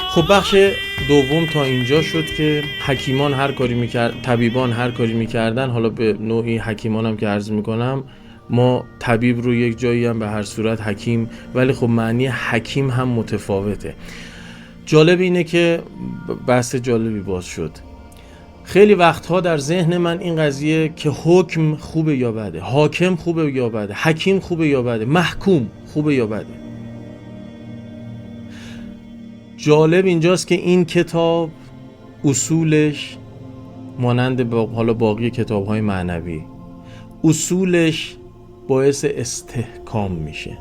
خب بخش دوم تا اینجا شد که حکیمان هر کاری میکرد، طبیبان هر کاری میکردن. حالا به نوعی حکیمان هم که عرض میکنم، ما طبیب رو یک جایی هم به هر صورت حکیم، ولی خب معنی حکیم هم متفاوته. جالب اینه که بحث جالبی باز شد. خیلی وقتها در ذهن من این قضیه که حکم خوبه یا بده، حاکم خوبه یا بده، حکیم خوبه یا بده، محکوم خوبه یا بده. جالب اینجاست که این کتاب اصولش مانند حالا باقی کتاب‌های معنوی، اصولش باعث استحکام میشه.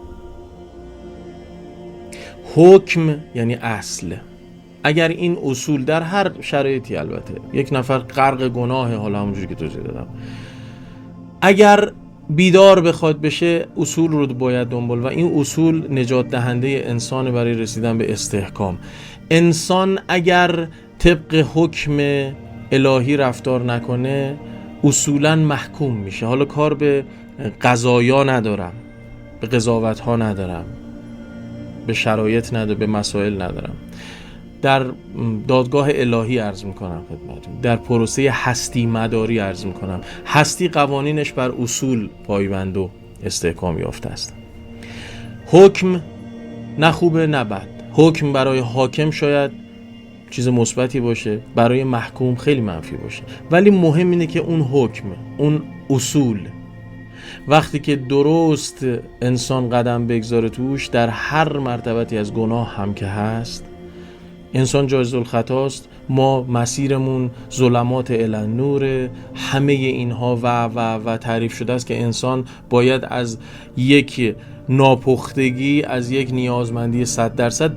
حکم یعنی اصل. اگر این اصول در هر شرایطی، البته یک نفر غرق گناه، حالا همونجوری که توضیح دادم، اگر بیدار بخواد بشه اصول رو باید دنبال، و این اصول نجات دهنده انسان برای رسیدن به استحکام. انسان اگر طبق حکم الهی رفتار نکنه اصولاً محکوم میشه. حالا کار به قضایا ندارم، به قضاوت ها ندارم، به شرایط ندارم، به مسائل ندارم. در دادگاه الهی عرض میکنم خدمتتون، در پروسه هستی مداری عرض میکنم، هستی قوانینش بر اصول پایبند و استحکام یافته است. حکم نه خوبه نه بد. حکم برای حاکم شاید چیز مثبتی باشه، برای محکوم خیلی منفی باشه، ولی مهم اینه که اون حکم، اون اصول وقتی که درست انسان قدم بگذاره توش، در هر مرتبتی از گناه هم که هست، انسان جایز الخطاست، ما مسیرمون ظلمات الی النور، همه اینها و تعریف شده است که انسان باید از یک ناپختگی، از یک نیازمندی 100%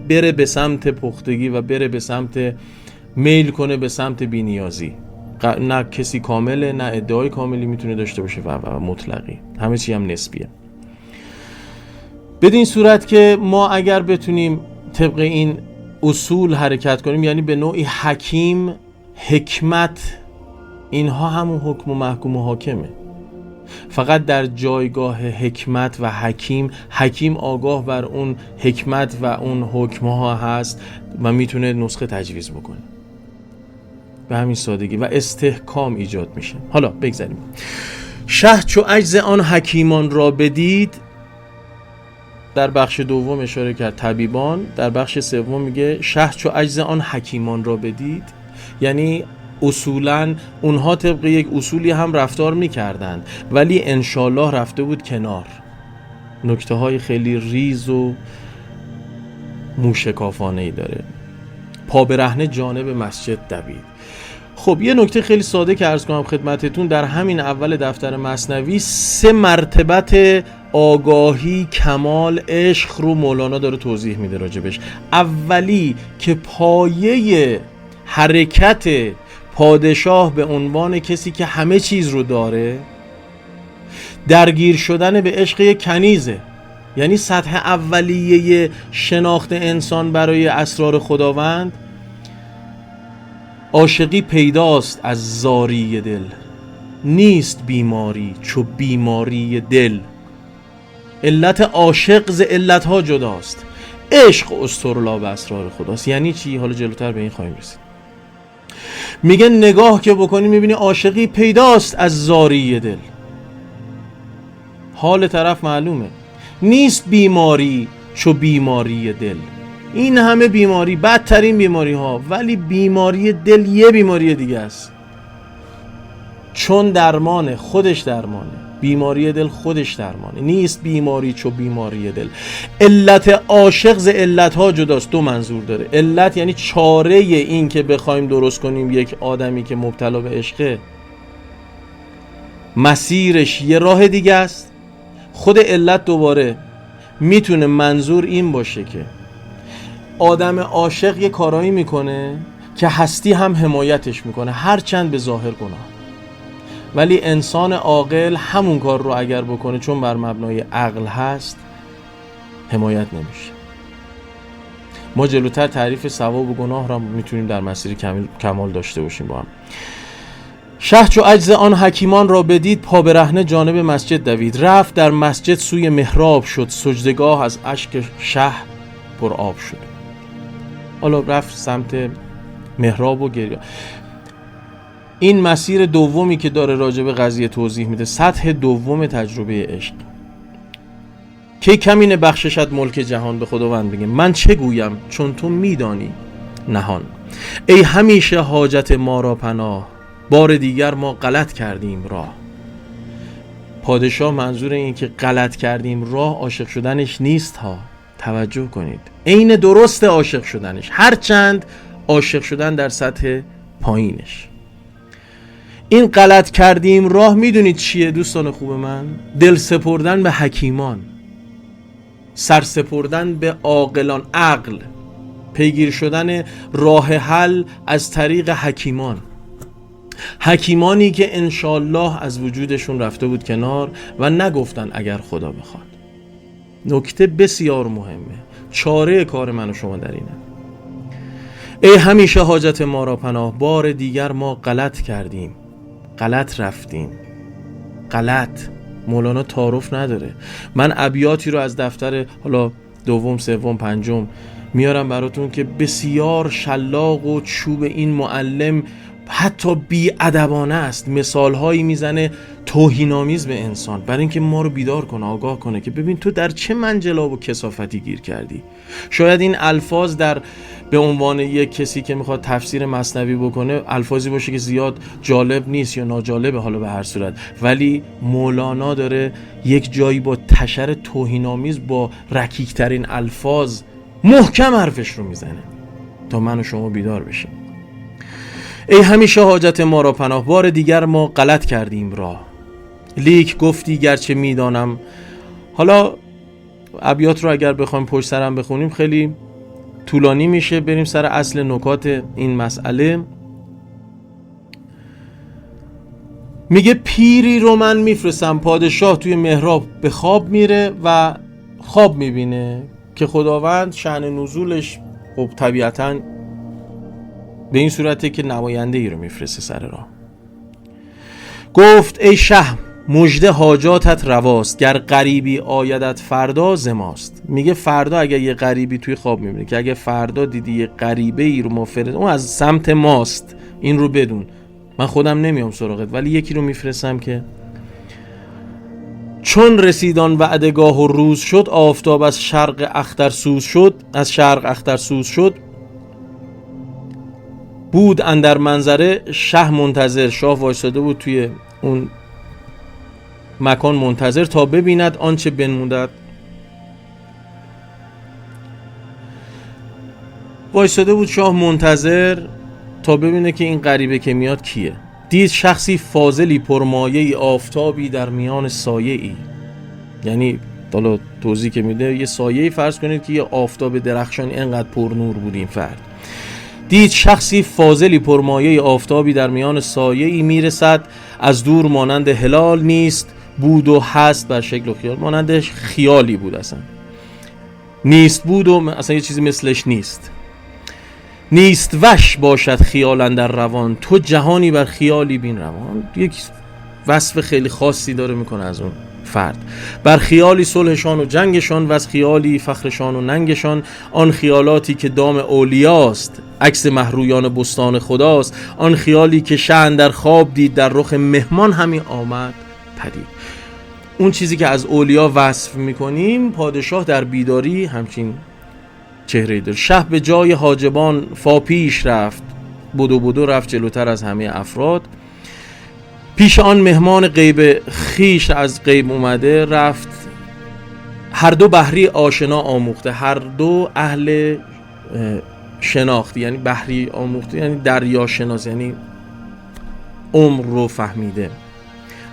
بره به سمت پختگی و بره به سمت میل کنه به سمت بی‌نیازی. نه کسی کامله، نه ادعای کاملی میتونه داشته باشه و مطلقی، همه چی هم نسبیه. بدین صورت که ما اگر بتونیم طبق این اصول حرکت کنیم، یعنی به نوعی حکیم، حکمت، اینها همون حکم و محکوم و حاکمه. فقط در جایگاه حکمت و حکیم آگاه بر اون حکمت و اون حکمها هست و میتونه نسخه تجویز بکنه. به همین سادگی و استحکام ایجاد میشه. حالا بگذاریم. شه چو عجز آن حکیمان را بدید، در بخش دوم اشاره کرد طبیبان، در بخش سوم میگه شه چو عجز آن حکیمان را بدید، یعنی اصولاً اونها طبق یک اصولی هم رفتار میکردند، ولی انشالله رفته بود کنار. نکته های خیلی ریز و موشکافانه ای داره. پا برهنه جانب مسجد دوید. خب یه نکته خیلی ساده که عرض کنم خدمتتون، در همین اول دفتر مثنوی 3 مرتبت آگاهی، کمال، عشق رو مولانا داره توضیح میده راجبش. اولی که پایه حرکت پادشاه به عنوان کسی که همه چیز رو داره، درگیر شدن به عشق یک کنیزه، یعنی سطح اولیه شناخت انسان برای اسرار خداوند. عاشقی پیداست از زاری دل، نیست بیماری چو بیماری دل. علت عاشق ز علتها جداست، عشق استرلاب اسرار خداست. یعنی چی؟ حالا جلوتر به این خواهیم رسید. میگه نگاه که بکنی میبینی عاشقی پیداست از زاری دل، حال طرف معلومه. نیست بیماری چو بیماری دل، این همه بیماری، بدترین بیماری ها، ولی بیماری دل یه بیماری دیگه است. چون درمانه، خودش درمانه، بیماری دل خودش درمانه. نیست بیماری چو بیماری دل. علت عاشق ز علتها جداست. 2 منظور داره. علت یعنی چاره این که بخوایم درست کنیم یک آدمی که مبتلا به عشقه، مسیرش یه راه دیگه است. خود علت دوباره میتونه منظور این باشه که آدم عاشق یه کارایی میکنه که هستی هم حمایتش میکنه، هرچند به ظاهر گناه، ولی انسان عاقل همون کار رو اگر بکنه چون بر مبنای عقل هست حمایت نمیشه. ما جلوتر تعریف ثواب و گناه را میتونیم در مسیر کمال داشته باشیم با هم. شه چو عجز آن حکیمان را بدید، پا برهنه جانب مسجد دوید. رفت در مسجد سوی محراب شد، سجدگاه از اشک شه پر آب شد. حالا رفت سمت محراب و گریه. این مسیر دومی که داره راجع به قضیه توضیح میده، سطح دوم تجربه عشق. کی کمینه بخششت ملک جهان، به خداوند بگه من چه گویم چون تو میدانی نهان. ای همیشه حاجت ما را پناه، بار دیگر ما غلط کردیم راه. پادشاه منظور این که غلط کردیم راه عاشق شدنش نیست ها، توجه کنید، عین درست عاشق شدنش، هرچند عاشق شدن در سطح پایینش. این غلط کردیم راه میدونید چیه دوستان خوب من؟ دل سپردن به حکیمان، سر سپردن به عاقلان، عقل، پیگیر شدن راه حل از طریق حکیمان. حکیمانی که انشالله از وجودشون رفته بود کنار و نگفتن اگر خدا بخواد. نکته بسیار مهمه، چاره کار من و شما در اینه. ای همیشه حاجت ما را پناه، بار دیگر ما غلط کردیم، غلط رفتیم. غلط مولانا تعارف نداره. من ابیاتی رو از دفتر حالا دوم، سوم، پنجم میارم براتون که بسیار شلاق و چوب این معلم حتی بی‌ادبانه است. مثالهایی میزنه توهین‌آمیز به انسان، برای اینکه ما رو بیدار کنه، آگاه کنه که ببین تو در چه منجلاب و کثافتی گیر کردی. شاید این الفاظ در به عنوان یک کسی که میخواد تفسیر مثنوی بکنه الفاظی باشه که زیاد جالب نیست یا ناجالبه، حالا به هر صورت، ولی مولانا داره یک جایی با تشر توهین‌آمیز با رکیک‌ترین الفاظ محکم حرفش رو میزنه تا من و شما بیدار بشیم. ای همیشه حاجت ما را پناه، بار دیگر ما غلط کردیم راه. لیک گفتی گرچه میدانم. حالا ابیات رو اگر بخوایم پشت سرم بخونیم خیلی طولانی میشه، بریم سر اصل نکات این مسئله. میگه پیری رو من میفرستم. پادشاه توی محراب به خواب میره و خواب میبینه که خداوند شأن نزولش خب طبیعتاً به این صورته که نماینده ای رو میفرسته سر راه. گفت ای شه مژده حاجاتت رواست، گر غریبی آیدت فردا ز ماست. میگه فردا اگه یه غریبی توی خواب میبینه که اگه فردا دیدی یه غریبه ای رو مفرد، اون از سمت ماست، این رو بدون. من خودم نمیام سراغت ولی یکی رو میفرستم که چون رسیدان وعدگاه و روز شد، آفتاب از شرق اخترسوز شد، از شرق اخترسوز شد. بود اندر منظره شه منتظر، شاه وایساده بود توی اون مکان منتظر تا ببیند آنچه بنمودد. وایساده بود شاه منتظر تا ببینه که این غریبه که میاد کیه. دید شخصی فاضلی پرمایه‌ای، آفتابی در میان سایه‌ای. یعنی حالا توضیح که میده یه سایه‌ای فرض کنید که یه آفتاب درخشان اینقدر پرنور بود این فرد. دید شخصی فاضلی پرمایه، آفتابی در میان سایه‌ای میرسد، از دور مانند هلال نیست، بود و هست بر شکل و خیال. مانند خیالی بود، اصلا نیست بود و اصلا یه چیزی مثلش نیست. نیست وش باشد خیال اندر روان، تو جهانی بر خیالی بین روان. یک وصف خیلی خاصی داره میکنه از اون فرد. بر خیالی صلحشان و جنگشان، و از خیالی فخرشان و ننگشان. آن خیالاتی که دام اولیاست، عکس مهرویان بستان خداست. آن خیالی که شأن در خواب دید، در رخ مهمان همی آمد پدید. اون چیزی که از اولیا وصف میکنیم، پادشاه در بیداری همچین چهره داره. شه به جای حاجبان فا پیش رفت، بدو رفت جلوتر از همه افراد. پیش آن مهمان غیب خیش از غیب اومده رفت. هر دو بحری آشنا آموخته، هر دو اهل شناختی، یعنی بحری آموخته یعنی دریا شناس، یعنی عمر رو فهمیده.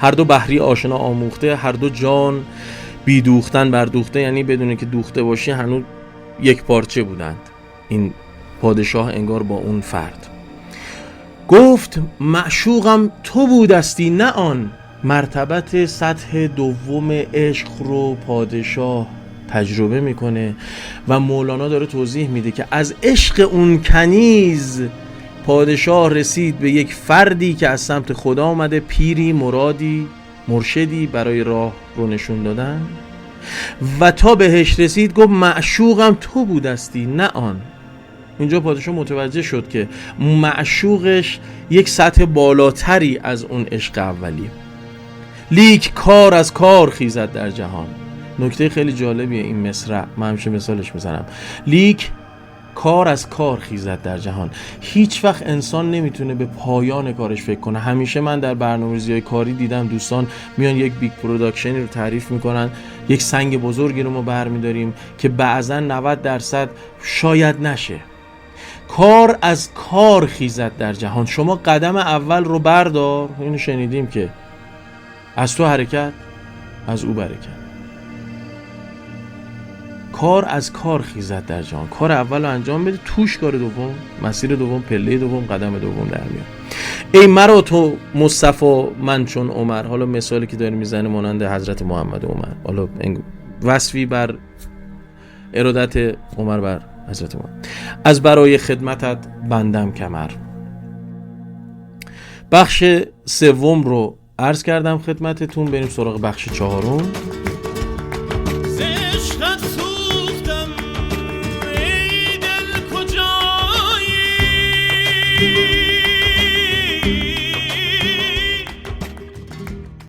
هر دو بحری آشنا آموخته، هر دو جان بی دوختن بردوخته، یعنی بدونه که دوخته باشی هنوز یک پارچه بودند. این پادشاه انگار با اون فرد. گفت معشوقم تو بودستی نه آن. مرتبت سطح دوم عشق رو پادشاه تجربه میکنه و مولانا داره توضیح میده که از عشق اون کنیز پادشاه رسید به یک فردی که از سمت خدا آمده، پیری، مرادی، مرشدی برای راه رو نشون دادن و تا بهش رسید گفت معشوقم تو بودستی نه آن. اینجا پادشاه متوجه شد که معشوقش یک سطح بالاتری از اون عشق اولیه. لیک کار از کار خیزد در جهان. نکته خیلی جالبیه این مصرع، من همیشه مثالش میزنم. لیک کار از کار خیزد در جهان. هیچ وقت انسان نمیتونه به پایان کارش فکر کنه. همیشه من در برنامه‌ریزی‌های کاری دیدم دوستان میان یک بیگ پروداکشنی رو تعریف میکنن، یک سنگ بزرگی رو ما برمیداریم که بعضا 90% شاید نشه. کار از کار خیزد در جهان. شما قدم اول رو بردار، اینو شنیدیم که از تو حرکت از او برکت. کار از کار خیزد در جهان. کار اول رو انجام بده، توش کار دوم، مسیر دوم، پله دوم، قدم دوم در میاد. ای مرا تو مصطفی من چون عمر. حالا مثالی که داره میزنه مانند حضرت محمد عمر، حالا وصفی بر ارادت عمر بر حضرت محمد. از برای خدمتت بندم کمر. بخش سوم رو عرض کردم خدمتتون، بریم سراغ بخش چهارم. عشقت